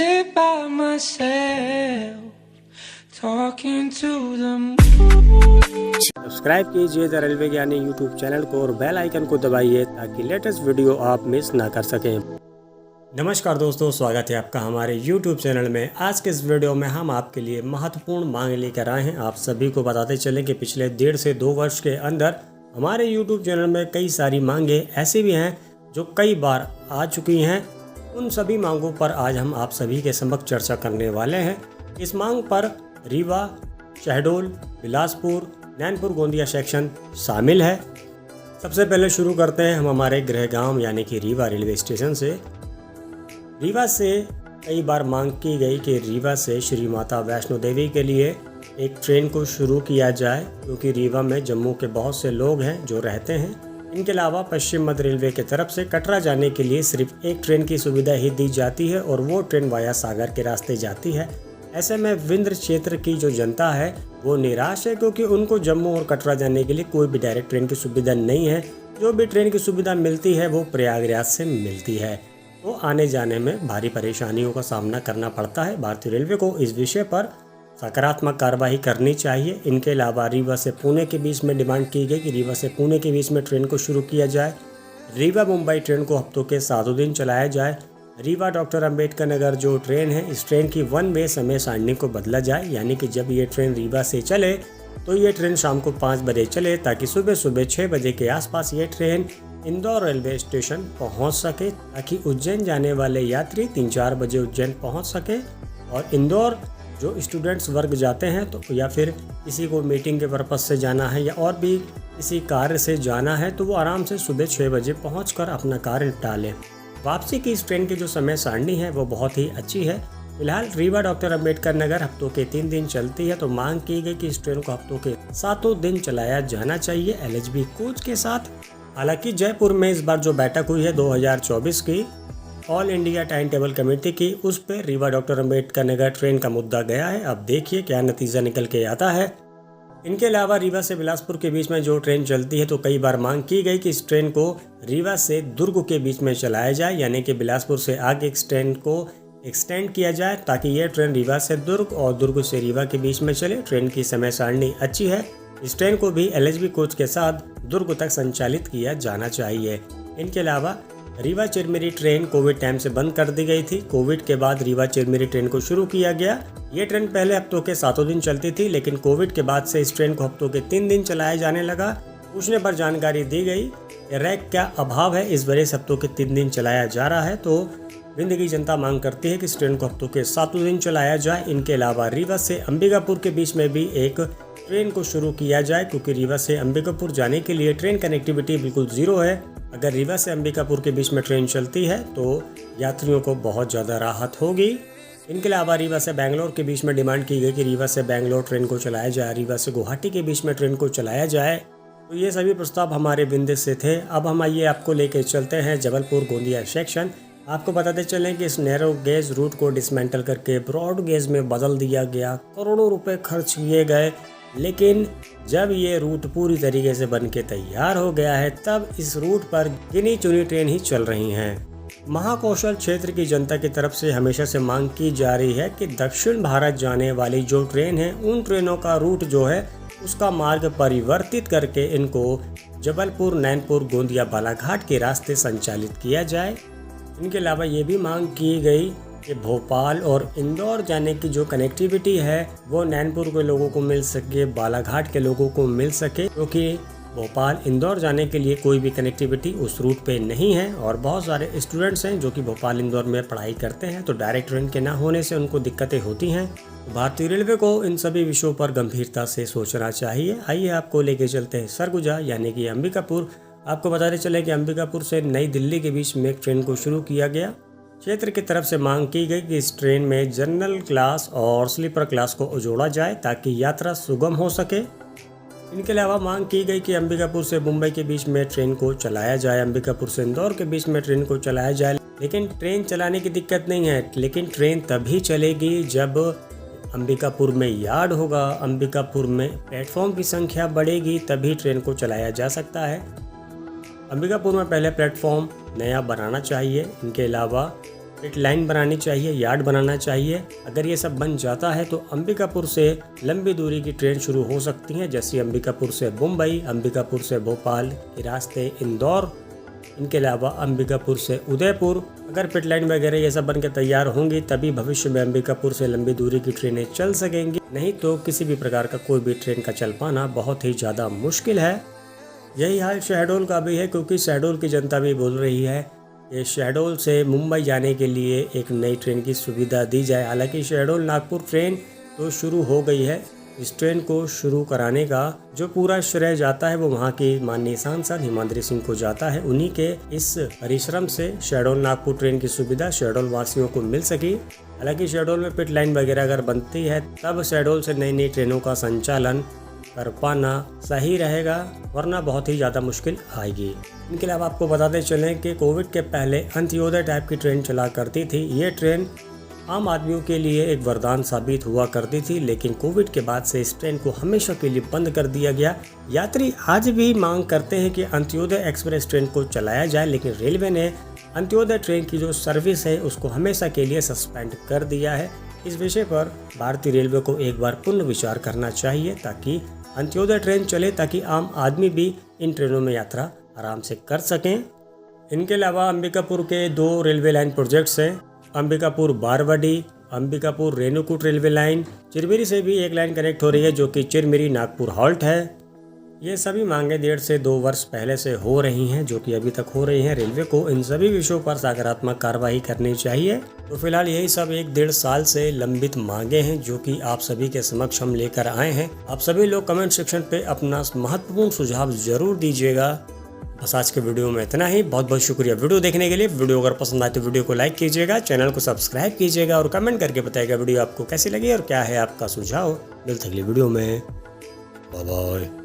sit by myself, talking to the moon. Subscribe कीजिए the railway ज्ञानी YouTube channel को और बेल आइकन को दबाइए ताकि लेटेस्ट वीडियो आप मिस ना कर सकें। नमस्कार दोस्तों, स्वागत है आपका हमारे यूट्यूब चैनल में। आज के इस वीडियो में हम आपके लिए महत्वपूर्ण मांग लेकर आए हैं। आप सभी को बताते चलें कि पिछले 1.5 से 2 वर्ष के अंदर हमारे यूट्यूब चैनल में कई सारी मांगे ऐसी भी हैं जो कई बार आ चुकी हैं। उन सभी मांगों पर आज हम आप सभी के समक्ष चर्चा करने वाले हैं। इस मांग पर रीवा, शहडोल, बिलासपुर, नैनपुर, गोंदिया सेक्शन शामिल है। सबसे पहले शुरू करते हैं हम हमारे गृह गांव यानी कि रीवा रेलवे स्टेशन से। रीवा से कई बार मांग की गई कि रीवा से श्री माता वैष्णो देवी के लिए एक ट्रेन को शुरू किया जाए, क्योंकि रीवा में जम्मू के बहुत से लोग हैं जो रहते हैं। इनके अलावा पश्चिम मध्य रेलवे की तरफ से कटरा जाने के लिए सिर्फ एक ट्रेन की सुविधा ही दी जाती है और वो ट्रेन वाया सागर के रास्ते जाती है। ऐसे में विंध्य क्षेत्र की जो जनता है वो निराश है, क्योंकि उनको जम्मू और कटरा जाने के लिए कोई भी डायरेक्ट ट्रेन की सुविधा नहीं है। जो भी ट्रेन की सुविधा मिलती है वो प्रयागराज से मिलती है, तो आने जाने में भारी परेशानियों का सामना करना पड़ता है। भारतीय रेलवे को इस विषय पर सकारात्मक कार्रवाई करनी चाहिए। इनके अलावा रीवा से पुणे के बीच में डिमांड की गई कि रीवा से पुणे के बीच में ट्रेन को शुरू किया जाए। रीवा मुंबई ट्रेन को हफ्तों के 7 दिन चलाया जाए। रीवा डॉक्टर अंबेडकर नगर जो ट्रेन है, इस ट्रेन की 1 वे समय सारणी को बदला जाए, यानी कि जब ये ट्रेन रीवा से चले तो ये ट्रेन शाम को 5 बजे चले, ताकि सुबह सुबह 6 बजे के आसपास ये ट्रेन इंदौर रेलवे स्टेशन पहुंच सके, ताकि उज्जैन जाने वाले यात्री 3-4 बजे उज्जैन पहुंच सके। और इंदौर जो स्टूडेंट्स वर्ग जाते हैं तो या फिर किसी को मीटिंग के पर्पज़ से जाना है या और भी किसी कार्य से जाना है, तो वो आराम से सुबह 6 बजे पहुंचकर अपना कार्य निपटा लें। वापसी की इस ट्रेन की जो समय सारणी है वो बहुत ही अच्छी है। फिलहाल रीवा डॉक्टर अंबेडकर नगर हफ्तों के 3 दिन चलती है, तो मांग की गई कि इस ट्रेन को हफ्तों के 7 दिन चलाया जाना चाहिए LHB कोच के साथ। हालांकि जयपुर में इस बार जो बैठक हुई है 2024 की all India time table committee की, उस पर रीवा डॉक्टर अंबेडकर नगर ट्रेन का मुद्दा गया है। अब देखिए क्या नतीजा निकल के आता है। इनके अलावा रीवा से बिलासपुर के बीच में जो ट्रेन चलती है, तो कई बार मांग की गई कि इस ट्रेन को रीवा से दुर्ग के बीच में चलाया जाए, यानी कि बिलासपुर से आगे इस ट्रेन को एक्सटेंड किया जाए, ताकि यह ट्रेन रीवा से दुर्ग और दुर्ग से रीवा के बीच में चले। ट्रेन की समय सारणी अच्छी है। इस ट्रेन को भी LHB कोच के साथ दुर्ग तक संचालित किया जाना चाहिए। इनके अलावा Rewa Chirmiri train Covid time से बंद कर दी गई थी। कोविड के बाद रीवा चिरमिरी ट्रेन को शुरू किया गया। ये ट्रेन पहले हफ्तों के 7 दिन चलती थी, लेकिन कोविड के बाद से इस ट्रेन को हफ्तों के 3 दिन चलाया जाने लगा। पूछने पर जानकारी दी गई कि रैक का अभाव है, इस वजह से हफ्तों के 3 दिन चलाया जा रहा है। तो विंध्य की जनता मांग करती है कि इस ट्रेन को हफ्तों के 7 दिन चलाया जाए। इनके अलावा रीवा से अंबिकापुर के बीच में भी एक ट्रेन को शुरू किया जाए, क्योंकि रीवा से अंबिकापुर जाने के लिए ट्रेन कनेक्टिविटी बिल्कुल ज़ीरो है। अगर रीवा से अंबिकापुर के बीच में ट्रेन चलती है तो यात्रियों को बहुत ज़्यादा राहत होगी। इनके अलावा रीवा से बैंगलोर के बीच में डिमांड की गई कि रीवा से बैंगलोर ट्रेन को चलाया जाए, रीवा से गुवाहाटी के बीच में ट्रेन को चलाया जाए। तो ये सभी प्रस्ताव हमारे विंध्य से थे। अब हम आइए आपको लेके चलते हैं जबलपुर गोंदिया सेक्शन। आपको बताते चलें कि इस नैरो गेज रूट को डिसमेंटल करके ब्रॉड गेज में बदल दिया गया। करोड़ों रुपए खर्च किए गए, लेकिन जब ये रूट पूरी तरीके से बनके तैयार हो गया है, तब इस रूट पर गिनी चुनी ट्रेन ही चल रही हैं। महाकौशल क्षेत्र की जनता की तरफ से हमेशा से मांग की जा रही है कि दक्षिण भारत जाने वाली जो ट्रेन है, उन ट्रेनों का रूट जो है उसका मार्ग परिवर्तित करके इनको जबलपुर, नैनपुर, गोंदिया, बालाघाट के रास्ते संचालित किया जाए। इनके अलावा ये भी मांग की गई कि भोपाल और इंदौर जाने की जो कनेक्टिविटी है वो नैनपुर के लोगों को मिल सके, बालाघाट के लोगों को मिल सके, क्योंकि भोपाल इंदौर जाने के लिए कोई भी कनेक्टिविटी उस रूट पे नहीं है। और बहुत सारे स्टूडेंट्स हैं जो कि भोपाल इंदौर में पढ़ाई करते हैं, तो डायरेक्ट ट्रेन के ना होने से उनको दिक्कतें होती हैं। तो भारतीय रेलवे को इन सभी विषयों पर गंभीरता से सोचना चाहिए। आइए आपको लेके चलते हैं सरगुजा यानी कि अंबिकापुर। आपको बताते चले कि अंबिकापुर से नई दिल्ली के बीच में एक ट्रेन को शुरू किया गया। क्षेत्र की तरफ से मांग की गई कि इस ट्रेन में जनरल क्लास और स्लीपर क्लास को जोड़ा जाए, ताकि यात्रा सुगम हो सके। इनके अलावा मांग की गई कि अंबिकापुर से मुंबई के बीच में ट्रेन को चलाया जाए, अंबिकापुर से इंदौर के बीच में ट्रेन को चलाया जाए। लेकिन ट्रेन चलाने की दिक्कत नहीं है, लेकिन ट्रेन तभी चलेगी जब अंबिकापुर में यार्ड होगा, अंबिकापुर में प्लेटफॉर्म की संख्या बढ़ेगी, तभी ट्रेन को चलाया जा सकता है। अंबिकापुर में पहले प्लेटफॉर्म नया बनाना चाहिए। इनके अलावा पिट लाइन बनानी चाहिए, यार्ड बनाना चाहिए। अगर ये सब बन जाता है तो अंबिकापुर से लंबी दूरी की ट्रेन शुरू हो सकती है, जैसे अंबिकापुर से मुंबई, अंबिकापुर से भोपाल के रास्ते इंदौर, इनके अलावा अंबिकापुर से उदयपुर। अगर पिट लाइन वगैरह ये सब बन के तैयार होंगी तभी भविष्य में अंबिकापुर से लंबी दूरी की ट्रेनें चल सकेंगी, नहीं तो किसी भी प्रकार का कोई भी ट्रेन का चल पाना बहुत ही ज़्यादा मुश्किल है। यही हाल शहडोल का भी है, क्योंकि शहडोल की जनता भी बोल रही है कि शहडोल से मुंबई जाने के लिए एक नई ट्रेन की सुविधा दी जाए। हालांकि शहडोल नागपुर ट्रेन तो शुरू हो गई है। इस ट्रेन को शुरू कराने का जो पूरा श्रेय जाता है वो वहाँ की माननीय सांसद हिमाद्री सिंह को जाता है। उन्हीं के इस परिश्रम से शहडोल नागपुर ट्रेन की सुविधा शहडोल वासियों को मिल सकी। हालांकि शहडोल में पिट लाइन वगैरह अगर बनती है तब शहडोल से नई नई ट्रेनों का संचालन कर पाना सही रहेगा, वरना बहुत ही ज़्यादा मुश्किल आएगी। इनके अलावा आपको बताते चलें कि कोविड के पहले अंत्योदय टाइप की ट्रेन चला करती थी। ये ट्रेन आम आदमियों के लिए एक वरदान साबित हुआ करती थी, लेकिन कोविड के बाद से इस ट्रेन को हमेशा के लिए बंद कर दिया गया। यात्री आज भी मांग करते हैं कि अंत्योदय एक्सप्रेस ट्रेन को चलाया जाए, लेकिन रेलवे ने अंत्योदय ट्रेन की जो सर्विस है उसको हमेशा के लिए सस्पेंड कर दिया है। इस विषय पर भारतीय रेलवे को एक बार पुनर्विचार करना चाहिए ताकि अंत्योदय ट्रेन चले, ताकि आम आदमी भी इन ट्रेनों में यात्रा आराम से कर सकें। इनके अलावा अंबिकापुर के 2 रेलवे लाइन प्रोजेक्ट्स हैं, अंबिकापुर बारवाडी, अंबिकापुर रेणुकूट रेलवे लाइन। चिरमिरी से भी एक लाइन कनेक्ट हो रही है जो कि चिरमिरी नागपुर हॉल्ट है। ये सभी मांगे 1.5 से 2 वर्ष पहले से हो रही हैं, जो कि अभी तक हो रही हैं। रेलवे को इन सभी विषयों पर सकारात्मक कार्रवाई करनी चाहिए। तो फिलहाल यही सब 1-1.5 साल से लंबित मांगे हैं जो कि आप सभी के समक्ष हम लेकर आए हैं। आप सभी लोग कमेंट सेक्शन पे अपना महत्वपूर्ण सुझाव जरूर दीजिएगा। बस आज के वीडियो में इतना ही। बहुत बहुत शुक्रिया वीडियो देखने के लिए। वीडियो अगर पसंद आए तो वीडियो को लाइक कीजिएगा, चैनल को सब्सक्राइब कीजिएगा और कमेंट करके बताइएगा वीडियो आपको कैसी लगी और क्या है आपका सुझाव। मिलते अगली वीडियो में। Bye bye.